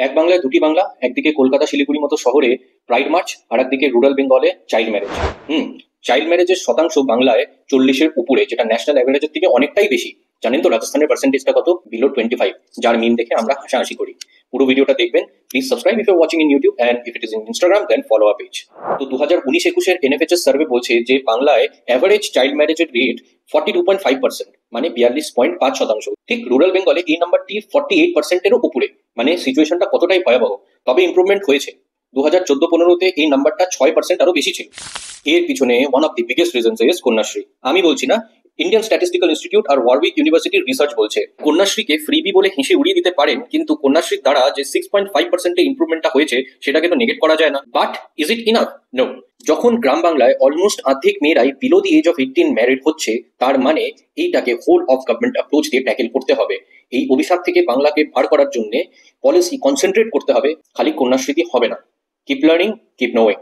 এক বাংলায় দুটি বাংলা, একদিকে কলকাতা শিলিগুড়ি মতো শহরে প্রাইড মার্চ, আর একদিকে রুরাল বেঙ্গলে চাইল্ড ম্যারেজ। চাইল্ড ম্যারেজের শতাংশ বাংলায় 40-এর উপরে, যেটা ন্যাশনাল অ্যাভারেজের থেকে অনেকটাই বেশি। জানেন তো রাজস্থানের পার্সেন্টেজটা কত? বিলো 25, যার মিম দেখে আমরা হাসাহাসি করি। পুরো ভিডিওটা দেখবেন। Please subscribe if you are watching in YouTube, and if it is in Instagram then follow our page. তো 2019-21 এনএফএচএস সার্ভে বলছে যে বাংলায় অ্যাভারেজ চাইল্ড ম্যারেজের রেট 42.5%, মানে 42.5%। ঠিক রুরাল বেঙ্গলে এই নাম্বারটি 48%-এরও উপরে। মানে সিচুয়েশনটা কতটাই ভয়াবহ। তবে ইমপ্রুভমেন্ট হয়েছে। 2014-15-তে এই নাম্বারটা 6% আরো বেশি ছিল। এর পিছনে one of the biggest reasons is Kanyashree. আমি বলছি না, ইন্ডিয়ান স্ট্যাটিস্টিক্যাল ইনস্টিটিউট আর ওয়ারউইক ইউনিভার্সিটির রিসার্চ বলছে। কন্যাশ্রীকে ফ্রিবি বলে হেসে উড়িয়ে দিতে পারেন, কিন্তু কন্যাশ্রীর দ্বারা যে 6.5%-এর ইমপ্রুভমেন্টটা হয়েছে সেটাকে তো নেগেট করা যায় না। But is it enough? No. যখন গ্রাম বাংলায় অলমোস্ট অর্ধেক মেয়েরাই below the age of 18 married হচ্ছে, তার মানে এইটাকে হোল অফ গভর্নমেন্ট অ্যাপ্রোচ দিয়ে ট্যাকেল করতে হবে। এই অভিশাপ থেকে বাংলাকে বার করার জন্য পলিসি কনসেন্ট্রেট করতে হবে, খালি কন্যাশ্রী দিয়ে হবে না। Keep learning, keep knowing.